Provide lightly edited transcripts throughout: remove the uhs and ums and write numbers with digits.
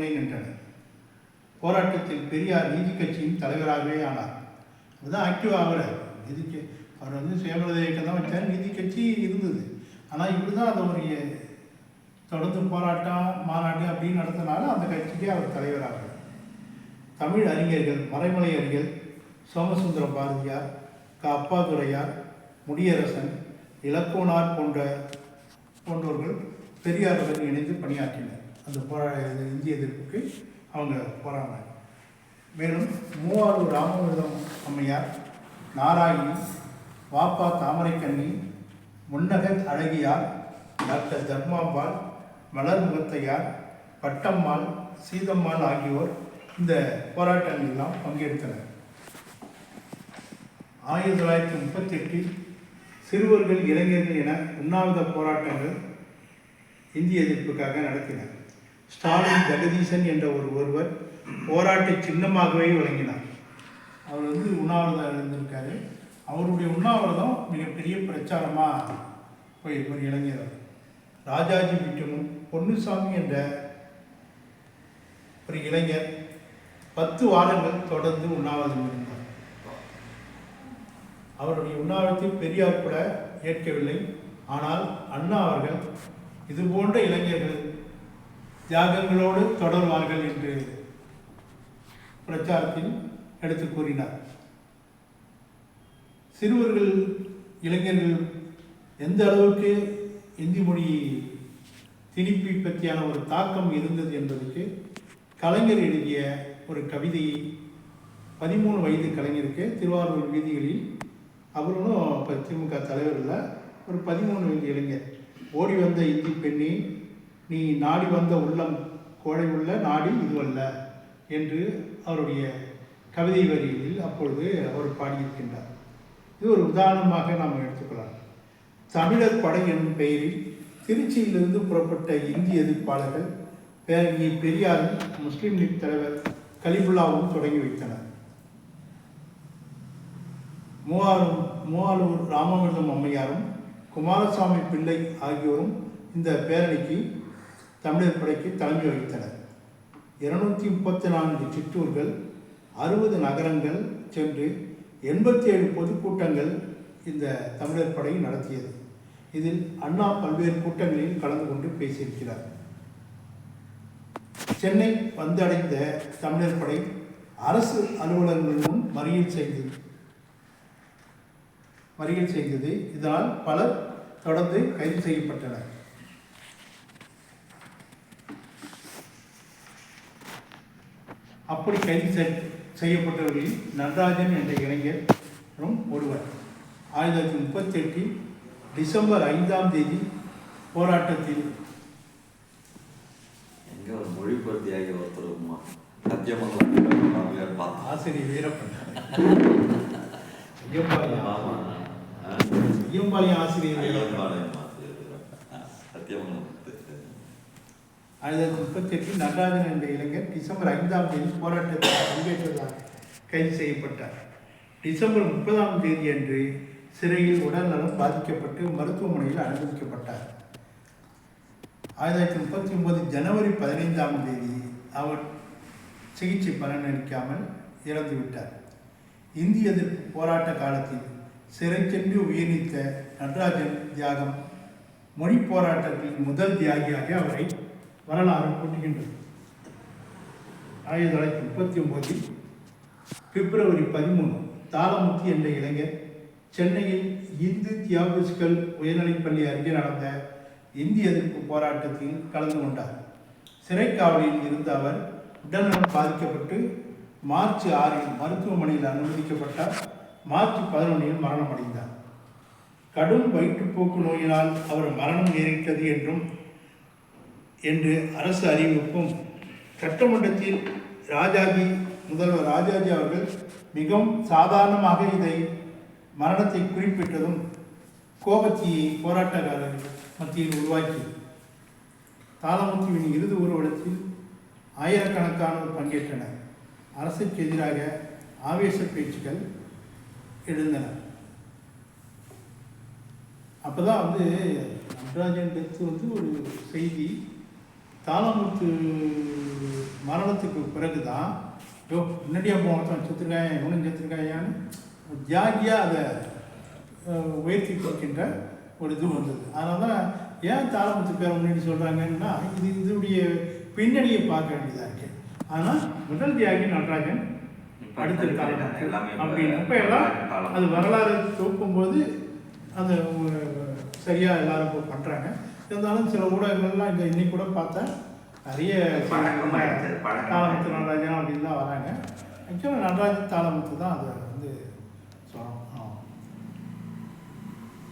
நின்றனர். போராட்டத்தில் பெரியார் நீதி கட்சியின் தலைவராகவே ஆனார். அதுதான் ஆக்டிவாக ஆகிறார். அவர் சுயமரியாதை இயக்கம் தான் வச்சார். நீதி கட்சி இருந்தது. ஆனால் இப்படி தான் அதை ஒரு தொடர்ந்து போராட்டம் மாநாடு அப்படின்னு நடத்தினாலும் அந்த கட்சிக்கே அவர் தலைவராகிறார். தமிழ் அறிஞர்கள் மறைமலை அறிஞர் சோமசுந்தர பாரதியார், அப்பாதுரையார், முடியரசன், இலக்கோனார் போன்றவர்கள் பெரியாருடன் இணைந்து பணியாற்றினர். அந்த இந்திய எதிர்ப்புக்கு அவங்க போராடினாங்க. மேலும் மூவாரூர் ராமமிர்தம் அம்மையார், நாராயணி, வாப்பா தாமரைக்கண்ணி, முன்னகர் அழகியார், டாக்டர் தர்மாம்பாள், மலர் முகத்தையார், பட்டம்மாள், சீதம்மாள் ஆகியோர் இந்த போராட்டங்களெல்லாம் பங்கெடுத்தனர். 1938 சிறுவர்கள் இளைஞர்கள் என உண்ணாவிரத போராட்டங்கள் இந்திய எதிர்ப்புக்காக நடத்தினர். ஸ்டாலின் ஜெகதீசன் என்ற ஒருவர் போராட்ட சின்னமாகவே வழங்கினார். அவர் உண்ணாவிரதம் இருந்திருக்காரு. அவருடைய உண்ணாவிரதம் மிகப்பெரிய பிரச்சாரமாக போயிருப்பார் இளைஞர். ராஜாஜி விட்டமும் பொன்னுசாமி என்ற ஒரு இளைஞர் 10 வாரங்கள் தொடர்ந்து உண்ணாவிரதம் இருந்தார். அவருடைய உண்ணாவிரத்தை பெரியார் கூட ஏற்கவில்லை. ஆனால் அண்ணா அவர்கள் இதுபோன்ற இளைஞர்கள் தியாகங்களோடு தொடர்வார்கள் என்று பிரச்சாரத்தில் எடுத்து கூறினார். சிறுவர்கள் இளைஞர்கள் எந்த அளவுக்கு இந்தி மொழி திணிப்பை பற்றியான ஒரு தாக்கம் இருந்தது என்பதற்கு கலைஞர் எழுதிய ஒரு கவிதையை 13 வயது கலைஞருக்கு திருவாரூர் வீதிகளில், அவரும் இப்போ திமுக தலைவர் இல்லை, ஒரு 13 வயது இளைஞர், ஓடி வந்த இந்தி பெண்ணே நீ நாடி வந்த உள்ளம் கோடை உள்ள நாடி இதுவல்ல என்று அவருடைய கவிதை வரிகளில் அப்பொழுது அவர் பாடியிருக்கின்றார். இது ஒரு உதாரணமாக நாம் எடுத்துக்கொள்ளலாம். தமிழர் படை என்னும் பெயரில் திருச்சியிலிருந்து புறப்பட்ட இந்திய எதிர்ப்பாளர்கள் பேரணியை பெரியாரும் முஸ்லீம் லீக் தலைவர் கலிபுல்லாவும் தொடங்கி வைத்தனர். மூவாலூர் ராமமிர்தம் அம்மையாரும் குமாரசாமி பிள்ளை ஆகியோரும் இந்த பேரணிக்கு தமிழர் படைக்கு தலைமை வகித்தனர். 234 சிற்றூர்கள், 60 நகரங்கள் சென்று 87 பொதுக்கூட்டங்கள் இந்த தமிழர் படை நடத்தியது. இதில் அண்ணா பல்வேறு கூட்டங்களில் கலந்து கொண்டு பேசியிருக்கிறார். சென்னை வந்தடைந்த தமிழர் படை அரசு அலுவலகங்கள் முன் மறியல் செய்தது. இதனால் பலர் தொடர்ந்து கைது செய்யப்பட்டனர். அப்படி கைது செய்யப்பட்டவர்களில் நடராஜன் என்ற இளைஞரும் ஒருவர். 1938 டிசம்பர் 5ஆம் தேதி போராட்டத்தில் மொழிபெயர்த்தியாகி ஆசிரியர் வீரப்பன் ஐயம்பாளையம் ஆசிரியர் 1938 நடராஜன் என்ற இளைஞர் டிசம்பர் 5ஆம் தேதி போராட்டத்தில் பங்கேற்றதாக கைது செய்யப்பட்டார். டிசம்பர் 30ஆம் தேதி அன்று சிறையில் உடல்நலம் பாதிக்கப்பட்டு மருத்துவமனையில் அனுமதிக்கப்பட்டார். 1939 ஜனவரி 15ஆம் தேதி அவர் சிகிச்சை பலனளிக்காமல் இறந்துவிட்டார். இந்திய எதிர்ப்பு போராட்ட காலத்தில் சிறை சென்று உயிர்நீத்த நடராஜன் தியாகம் மொழி போராட்டத்தின் முதல் தியாகியாக அவரை வரலாறு கூட்டுகின்றது. 1939 பிப்ரவரி 13 தாளமுத்தி என்ற இளைஞர் சென்னையில் இந்து தியாகிஸ்கள் உயர்நிலைப்பள்ளி அருகே நடந்த இந்திய எதிர்ப்பு போராட்டத்தில் கலந்து கொண்டார். சிறைக்காவலில் இருந்த அவர் உடல்நலம் பாதிக்கப்பட்டு மார்ச் 6 மருத்துவமனையில் அனுமதிக்கப்பட்டார். மார்ச் 11 மரணமடைந்தார். கடும் வயிற்றுப்போக்கு நோயினால் அவர் மரணம் நேரிட்டது என்று அரசு அறிவிப்பும், சட்டமன்றத்தில் முதல்வர் ராஜாஜி அவர்கள் மிகவும் சாதாரணமாக இதை மரணத்தை குறிப்பிட்டதும் கோபத்தியை போராட்டக்காரர்கள் மத்தியில் உருவாக்கி தாளமுத்துவின் இறுதி ஊர்வலத்தில் ஆயிரக்கணக்கானோர் பங்கேற்றனர். அரசுக்கு எதிராக ஆவேச பேச்சுக்கள் எழுந்தன. அப்போதான் நடராஜன் டெத்து ஒரு செய்தி தாளமுத்து மரணத்துக்கு பிறகு தான் முன்னாடியாக போனதான் செத்துருக்காயா இவனும் செத்துருக்காயான்னு தியாகியாக அதை உயர்த்தி கொடுக்கின்ற ஒரு இது வந்தது. அதனால தான் ஏன் தாளமுத்து பேரை முன்னாடி சொல்கிறாங்கன்னா இதனுடைய பின்னணியை பார்க்க வேண்டியதாக இருக்குது. ஆனால் முதல் தியாகி நடராஜன், அடுத்த தாளமுத்து அப்படின்னு இப்போ எல்லாம் அது வரலாறு தூக்கும்போது அது சரியாக எல்லாரும் இப்போ பண்ணுறாங்க. இருந்தாலும் சில ஊடகங்கள்லாம் இந்த இன்னைக்கு கூட பார்த்தா நிறைய தாளமுத்து நடராஜன் அப்படின்னு தான் வராங்க. ஆக்சுவலாக நடராஜன் தாளமுத்து தான் அதை வந்து சொல்லணும்.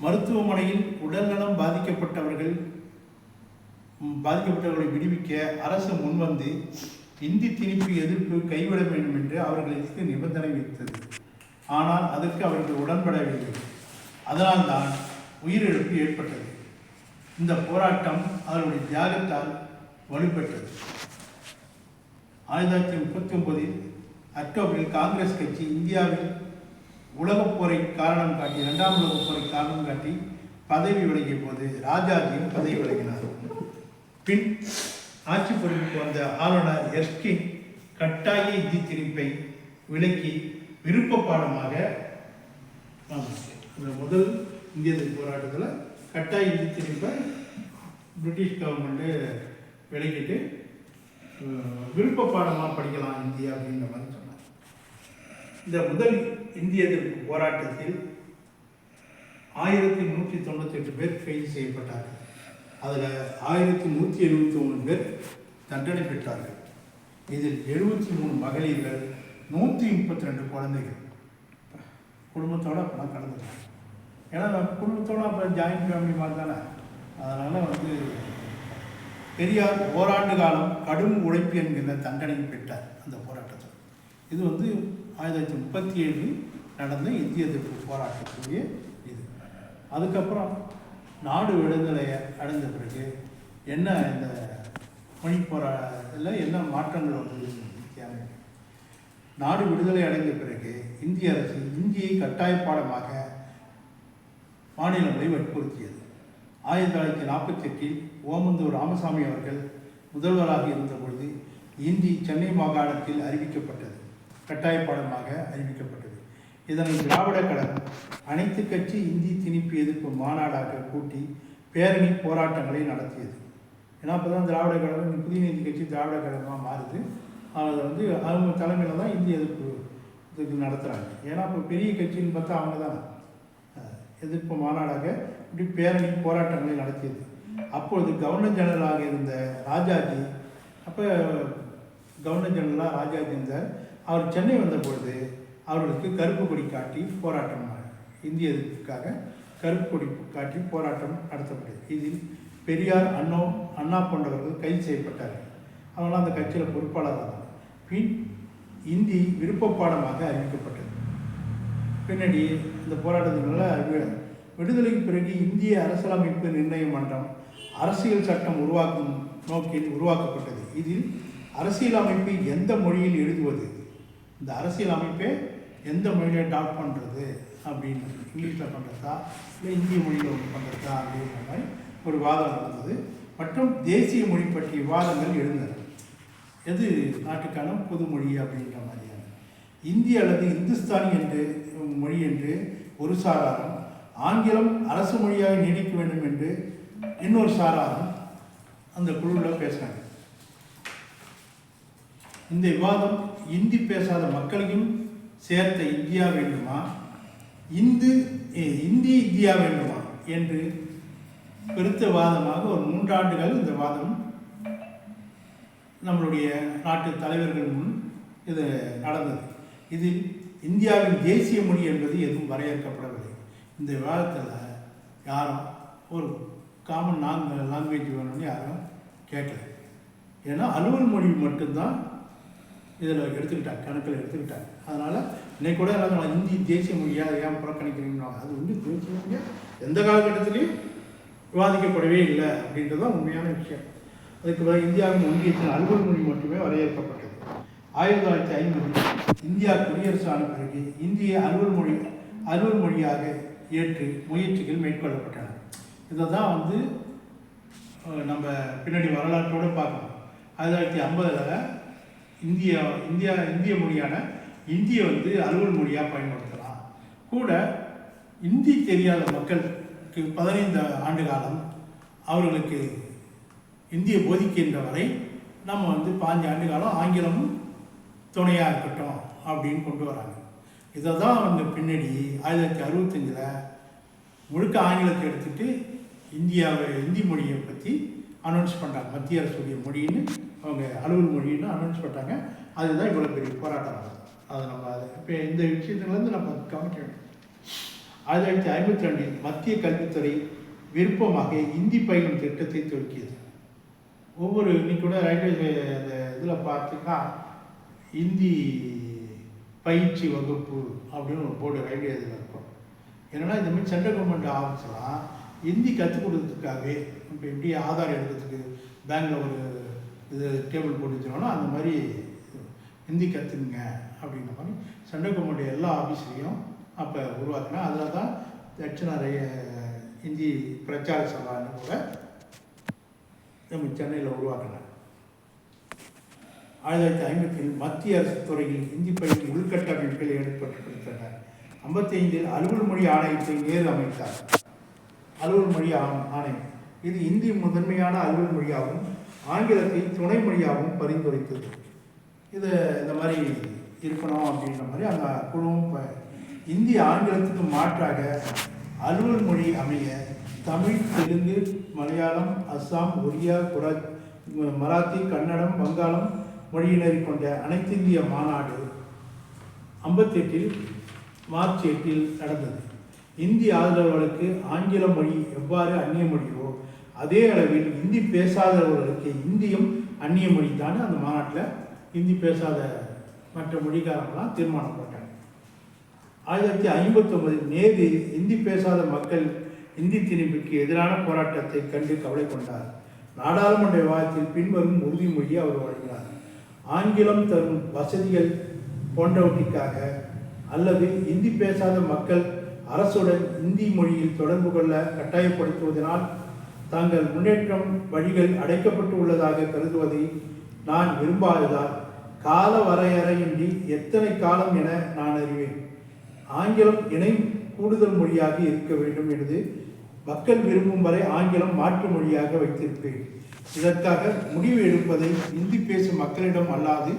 மருத்துவமனையில் உடல்நலம் பாதிக்கப்பட்டவர்களை விடுவிக்க அரசு முன்வந்து இந்தி திணிப்பு எதிர்ப்பு கைவிட வேண்டும் என்று அவர்களுக்கு நிபந்தனை விதித்தது. ஆனால் அதற்கு அவர்கள் உடன்படவில்லை. அதனால்தான் உயிரிழப்பு ஏற்பட்டது. இந்த போராட்டம் அவருடைய தியாகத்தால் வலுப்பெற்றது. 1939 அக்டோபரில் காங்கிரஸ் கட்சி இந்தியாவில் உலகப் போரை காரணம் காட்டி, இரண்டாம் உலகப் போரை காரணம் காட்டி பதவி விலகிய போது ராஜாஜியும் பதவி விலகினார். பின் ஆட்சி பொறுப்புக்கு வந்த ஆளுநர் எர்ஸ்கின் கட்டாய இந்தி திணிப்பை விலக்கி விருப்ப பாடமாக முதல் இந்திய போராட்டத்தில் கட்டாய இந்தி திணிப்பை பிரிட்டிஷ் கவர்மெண்ட்டு விலக்கிட்டு விருப்ப பாடமாக படிக்கலாம் இந்தியா அப்படின்ற மாதிரி சொன்னார். இந்த முதல் இந்திய எதிர்ப்பு போராட்டத்தில் 1198 பேர் கைது செய்யப்பட்டார்கள். அதில் 1171 பேர் தண்டனை பெற்றார்கள். இதில் 73 மகளிர்கள், 132 குழந்தைகள் குடும்பத்தோடு அப்போலாம் கலந்துட்டாங்க. ஏன்னா குடும்பத்தோடு அப்போ ஜாயின்ட் ஃபேமிலி மாதிரி தானே. அதனால் வந்து பெரியார் ஓராண்டு காலம் கடும் உழைப்பு என்கிற தண்டனை பெற்றார் அந்த போராட்டத்தில். இது வந்து 1937 நடந்த இந்திய எதிர்ப்பு போராட்டத்துடைய இது. அதுக்கப்புறம் நாடு விடுதலை அடைந்த பிறகு என்ன இந்த மொழி போராட்டத்தில் என்ன மாற்றங்கள் வந்தது? நாடு விடுதலை அடைந்த பிறகு இந்திய அரசு இந்தியை கட்டாய பாடமாக மாநிலங்களை வற்புறுத்தியது. 1948 ஓமந்தூர் ராமசாமி அவர்கள் முதல்வராக இருந்தபொழுது இந்தி சென்னை மாகாணத்தில் அறிவிக்கப்பட்டது, கட்டாய பாடமாக அறிவிக்கப்பட்டது. இதனை திராவிட கழகம் அனைத்து கட்சி இந்தி திணிப்பு எதிர்ப்பு மாநாடாக கூட்டி பேரணி போராட்டங்களை நடத்தியது. ஏன்னா அப்போ தான் திராவிட கழகம் புதிய நீதி கட்சி திராவிட கழகமாக மாறுது. அதை வந்து அவங்க தலைமையில் தான் இந்தி எதிர்ப்பு இதுக்கு நடத்துகிறாங்க. ஏன்னா இப்போ பெரிய கட்சின்னு பார்த்தா அவங்க தான் எதிர்ப்பு மாநாடாக இப்படி பேரணி போராட்டங்களை நடத்தியது. அப்பொழுது கவர்னர் ஜெனரலாக இருந்த ராஜாஜி, அப்போ கவர்னர் ஜெனரலாக ராஜாஜி இருந்தார். அவர் சென்னை வந்தபொழுது அவர்களுக்கு கருப்பு கொடி காட்டி போராட்டம், இந்திய எதிர்ப்புக்காக கருப்பு கொடி காட்டி போராட்டம் நடத்தப்பட்டது. இதில் பெரியார், அண்ணா போன்றவர்கள் கைது செய்யப்பட்டார்கள். அவங்களாம் அந்த கட்சியில் பொறுப்பாளராக. பின் இந்தி விருப்ப பாடமாக அறிவிக்கப்பட்டது. பின்னாடி இந்த போராட்டத்தினால விடுதலைக்கு பிறகு இந்திய அரசியலமைப்பு நிர்ணய மன்றம் அரசியல் சட்டம் உருவாக்கும் நோக்கில் உருவாக்கப்பட்டது. இதில் அரசியல் அமைப்பை எந்த மொழியில் எழுதுவது, இந்த அரசியல் அமைப்பை எந்த மொழியில் டாக் பண்ணுறது அப்படின்னு, இங்கிலீஷில் பண்ணுறதா இல்லை இந்திய மொழியில் பண்ணுறதா அப்படின்ற மாதிரி ஒரு வாதம் இருந்தது. மற்றும் தேசிய மொழி பற்றிய வாதங்கள் எழுந்தன. எது நாட்டுக்கான பொது மொழி அப்படின்ற மாதிரியான இந்தி அல்லது இந்துஸ்தானி என்று மொழி என்று ஒரு சாராரும், ஆங்கிலம் அரசு மொழியாக நீடிக்க வேண்டும் என்று இன்னொரு சாராரும் அந்த குழுவில் பேசினாங்க. இந்த விவாதம் இந்தி பேசாத மக்களையும் சேர்த்த இந்தியா வேண்டுமா, இந்தி இந்தியா வேண்டுமா என்று பெருத்த வாதமாக ஒரு 3 ஆண்டுகள் இந்த வாதம் நம்மளுடைய நாட்டு தலைவர்கள் முன் இது நடந்தது. இதில் இந்தியாவின் தேசிய மொழி என்பது எதுவும் வரையறுக்கப்படவில்லை. இந்த விவாதத்தில் யாரும் ஒரு காமன் லாங்குவேஜ் வேணும்னு யாரும் கேட்கல. ஏன்னா அலுவல் மொழி மட்டும்தான் இதில் எடுத்துக்கிட்டாங்க, கணக்கில் எடுத்துக்கிட்டாங்க. அதனால் இன்னைக்கு கூட எல்லாம் இந்தி தேசிய மொழியாக ஏன் புறக்கணிக்கிறீங்கன்னா, அது வந்து தேசிய மொழியாக எந்த காலகட்டத்திலையும் விவாதிக்கப்படவே இல்லை அப்படின்றது தான் உண்மையான விஷயம். அதுக்கு பிறகு இந்தியாவின் ஒன்றியத்தின் அலுவல் மொழி மட்டுமே வரையறுக்கப்பட்டது. 1950 இந்தியா குடியரசான பிறகு இந்திய அலுவல் மொழியாக ஏற்று முயற்சிகள் மேற்கொள்ளப்பட்டன. இதை தான் வந்து நம்ம பின்னாடி வரலாற்றோடு பார்க்கணும். 1950 இந்திய மொழியான இந்தியை வந்து அலுவல் மொழியாக பயன்படுத்தலாம். கூட இந்தி தெரியாத மக்களுக்கு 15 ஆண்டு காலம் அவர்களுக்கு இந்தியை போதிக்கின்ற வரை நம்ம வந்து 5 ஆண்டு காலம் ஆங்கிலமும் துணையாக இருக்கட்டும் அப்படின்னு கொண்டு வராங்க. இதை தான் அவங்க பின்னாடி 1965 முழுக்க ஆங்கிலத்தை எடுத்துகிட்டு இந்தி மொழியை பற்றி அனௌன்ஸ் பண்ணுறாங்க. மத்திய அரசுடைய மொழின்னு அவங்க அலுவல் மொழின்னு அனௌன்ஸ் பண்ணுறாங்க. அதுதான் இவ்வளோ பெரிய போராட்டம். அதை நம்ம இப்போ இந்த விஷயத்துலேருந்து நம்ம கவனிக்க வேண்டும். 1952 மத்திய கல்வித்துறை விருப்பமாக இந்தி பயிலும் திட்டத்தை துவக்கியது. ஒவ்வொரு இன்னைக்கு கூட ரயில்வே அந்த இதில் பார்த்தீங்கன்னா இந்தி பயிற்சி வகுப்பு அப்படின்னு ஒரு போர்டு ரயில்வே இதில் இருக்கும். ஏன்னா இந்த மாதிரி சென்ட்ரல் கவர்மெண்ட் ஆஃபீஸ்லாம் ஹிந்தி கற்றுக் கொடுக்கறதுக்காகவே இப்போ எப்படி ஆதார் எடுக்கிறதுக்கு பேங்கில் ஒரு இது டேபிள் போட்டு வச்சுருவாங்களோ அந்த மாதிரி ஹிந்தி கற்றுக்குங்க அப்படின்ற மாதிரி சென்ட்ரல் கவர்மெண்ட் எல்லா ஆஃபீஸ்லேயும் அப்போ உருவாக்குனா. அதில் தான் தட்சிண ஹிந்தி பிரச்சார சபான்னு கூட நம்ம சென்னையில் உருவாக்கினாங்க. 1950 மத்திய அரசு துறையில் இந்தி பயிற்சி உள்கட்டமைப்புகள் ஏற்படுத்தப்பட்டன. 55 அலுவல் மொழி ஆணையத்தை நேரு அமைத்தார். அலுவல் மொழி ஆணையம் இது இந்தி முதன்மையான அலுவல் மொழியாகவும் ஆங்கிலத்தை துணை மொழியாகவும் பரிந்துரைத்தது. இது இந்த மாதிரி இருக்கணும் அப்படின்ற மாதிரி அந்த குழுவும் இந்தி ஆங்கிலத்துக்கு மாற்றாக அலுவல் மொழி அமைய தமிழ், தெலுங்கு, மலையாளம், அஸ்ஸாம், ஒரியா, மராத்தி, கன்னடம், வங்காளம் மொழியினரை கொண்ட அனைத்திந்திய மாநாடு 58 மார்ச் 8 நடந்தது. இந்தி ஆதரவாளர்களுக்கு ஆங்கில மொழி எவ்வாறு அந்நிய மொழியோ அதே அளவில் இந்தி பேசாதவர்களுக்கு இந்தியும் அந்நிய மொழி தான். அந்த மாநாட்டில் இந்தி பேசாத மற்ற மொழிக்காரங்களாம் தீர்மானம் போட்டாங்க. 1959 நேரு இந்தி பேசாத மக்கள் இந்தி திணிப்புக்கு எதிரான போராட்டத்தை கண்டு கவலை கொண்டார். நாடாளுமன்ற விவாதத்தில் பின்வரும் உறுதிமொழியை அவர் வழங்கினார். ஆங்கிலம் தரும் வசதிகள் போன்றவற்றிற்காக அல்லது இந்தி பேசாத மக்கள் அரசுடன் இந்தி மொழியில் தொடர்பு கொள்ள கட்டாயப்படுத்துவதனால் தங்கள் முன்னேற்றம் வழிகள் அடைக்கப்பட்டு உள்ளதாக கருதுவதை நான் விரும்பாததால் கால வரையறையின்றி எத்தனை காலம் என நான் அறிவேன். ஆங்கிலம் இணை கூடுதல் மொழியாக இருக்க வேண்டும் என்று மக்கள் விரும்பும் வரை ஆங்கிலம் மாற்று மொழியாக வைத்திருப்பேன். இதற்காக முடிவு எடுப்பதை இந்தி பேசும் மக்களிடம் அல்லாது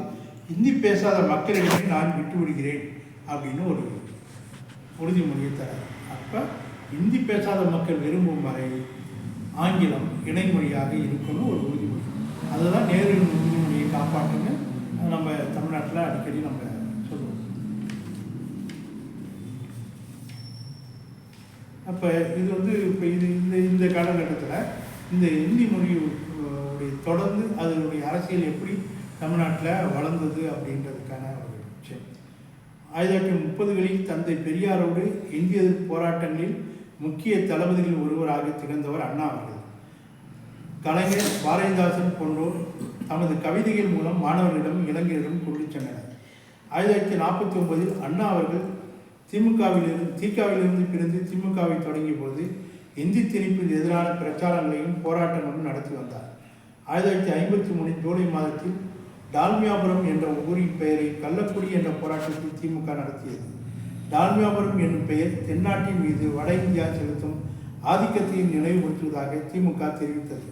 இந்தி பேசாத மக்களிடமே நான் விட்டுவிடுகிறேன் அப்படின்னு ஒரு உறுதிமொழியை தரார். அப்போ இந்தி பேசாத மக்கள் விரும்பும் வரை ஆங்கிலம் இணைமொழியாக இருக்கணும் ஒரு உறுதிமொழி. அதுதான் நேருவின் உறுதிமொழியை காப்பாற்றுன்னு நம்ம தமிழ்நாட்டில் அடிக்கடி நம்ம சொல்லுவோம். அப்போ இது வந்து இப்போ இந்த காலகட்டத்தில் இந்த இந்தி மொழியுடைய தொடர்ந்து அதனுடைய அரசியல் எப்படி தமிழ்நாட்டில் வளர்ந்தது அப்படின்றதுக்கான ஒரு விஷயம். 1930களில் தந்தை பெரியாரோடு இந்திய எதிர்ப்பு போராட்டங்களில் முக்கிய தளபதிகளில் ஒருவராக திகழ்ந்தவர் அண்ணா அவர்கள். கலைஞர், பாரதிதாசன் போன்றோர் தமது கவிதைகள் மூலம் மாணவர்களிடம் இளைஞர்களிடம் கொண்டு சென்றனர். 1949 அண்ணா அவர்கள் திகாவிலிருந்து பிரிந்து திமுகவை தொடங்கிய போது இந்தி திணிப்பில் எதிரான பிரச்சாரங்களையும் போராட்டங்களும் நடத்தி வந்தார். 1953 ஜூலை மாதத்தில் டால்மியாபுரம் என்ற ஊரின் பெயரை கள்ளக்குடி என்ற போராட்டத்தை திமுக நடத்தியது. டால்மியாபுரம் என்னும் பெயர் தென்னாட்டின் மீது வட இந்தியா செலுத்தும் ஆதிக்கத்தையும் நினைவுபடுத்துவதாக திமுக தெரிவித்தது.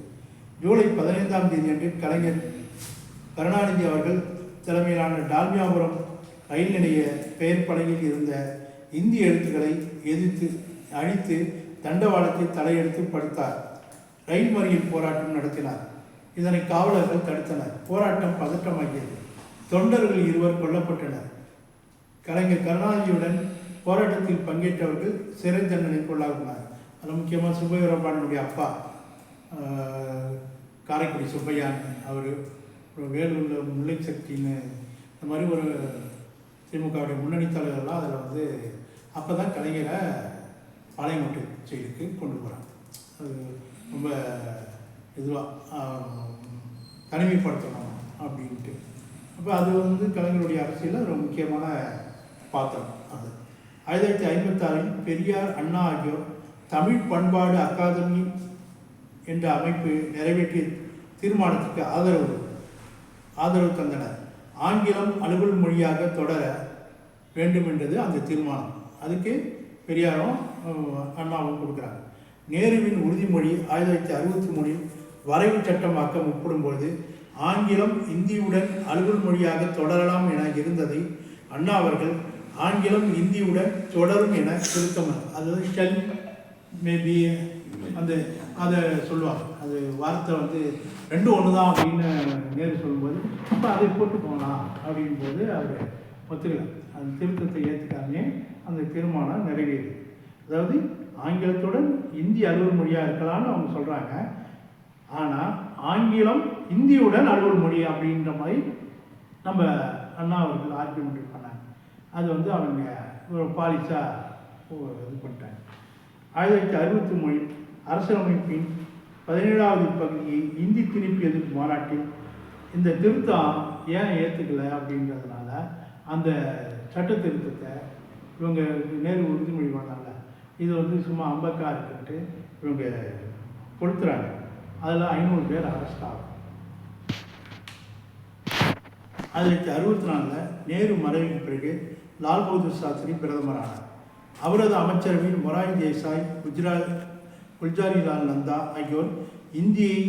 ஜூலை 15ஆம் தேதி அன்று கலைஞர் கருணாநிதி அவர்கள் தலைமையிலான டால்மியாபுரம் ரயில் நிலைய பெயர் பலகையில் இருந்த இந்தி எழுத்துக்களை எதிர்த்து அழித்து தண்டவாளத்தை தலையெடுத்து படுத்தார். ரயில் மறியல் போராட்டம் நடத்தினார். இதனை காவலர்கள் தடுத்தனர். போராட்டம் பதற்றமாகியது. தொண்டர்கள் 2 கொல்லப்பட்டனர். கலைஞர் கருணாநிதியுடன் போராட்டத்தில் பங்கேற்றவர்கள் சிறை தண்டனைக்குள்ளாகினார். அதில் முக்கியமாக சுப்பையரப்பானுடைய அப்பா காரைக்குடி சுப்பையான், அவர் வேலூரில் முல்லை சக்தின்னு இந்த மாதிரி ஒரு திமுகவுடைய முன்னணி தலைவர்கள்லாம் அதில் வந்து அப்போ தான் கலைஞரை பாளையங்கோட்டை செயலுக்கு கொண்டு போகிறாங்க. அது ரொம்ப இதுவாக தனிமைப்படுத்தணும் அப்படின்ட்டு. அப்போ அது வந்து கலைஞருடைய அரசியலில் ஒரு முக்கியமான பாத்திரம். அது 1956 பெரியார், அண்ணா ஆகியோர் தமிழ் பண்பாடு அகாதமி என்ற அமைப்பு நிறைவேற்றிய தீர்மானத்துக்கு ஆதரவு தந்தனர். ஆங்கிலம் அலுவல் மொழியாக தொடர வேண்டும் என்றது அந்த தீர்மானம். அதுக்கு பெரியாரும் அண்ணாவும் கொடுக்குறாங்க. நேருவின் உறுதிமொழி 1963 வரைவு சட்டமாக்க முற்படும்போது ஆங்கிலம் இந்தியுடன் அலுவல் மொழியாக தொடரலாம் என இருந்ததை அண்ணா அவர்கள் ஆங்கிலம் இந்தியுடன் தொடரும் என திருத்தம், அதாவது ஷெல் மேபி அதை சொல்லுவாங்க. அது வார்த்தை ரெண்டும் ஒன்று தான் அப்படின்னு நேரு சொல்லும்போது அப்போ அதை போட்டு போகலாம் அப்படின்போது அவர் ஒத்துக்கல. அந்த திருத்தத்தை ஏற்றுக்காமே அந்த தீர்மானம் நிறைவேறுது. அதாவது ஆங்கிலத்துடன் இந்தி அலுவல் மொழியாக இருக்கலாம்னு அவங்க சொல்கிறாங்க. ஆனால் ஆங்கிலம் இந்தியுடன் அலுவல் மொழி அப்படின்ற மாதிரி நம்ம அண்ணா அவர்கள் ஆர்கியூமெண்ட் பண்ணாங்க. அது அவங்க ஒரு பாலிசாக இது பண்ணிட்டாங்க. 1963 அரசியலமைப்பின் 17வது பகுதியை இந்தி திணிப்பு எதிர்ப்பு மாநாட்டில் இந்த திருத்தம் ஏன் ஏற்றுக்கலை அப்படின்றதுனால அந்த சட்ட திருத்தத்தை இவங்க நேரு உறுதிமொழி பண்ணாங்க. இது சும்மா அம்பக்கா இருக்குன்ட்டு இவங்க கொடுத்துறாங்க. அதில் 500 பேர் அரெஸ்ட் ஆகும். 1964 நேரு மறைவுக்கு பிறகு லால் பகதூர் சாஸ்திரி பிரதமரானார். அவரது அமைச்சரவையில் மொரார்ஜி தேசாய், குல்ஜாரிலால் நந்தா ஆகியோர் இந்தியை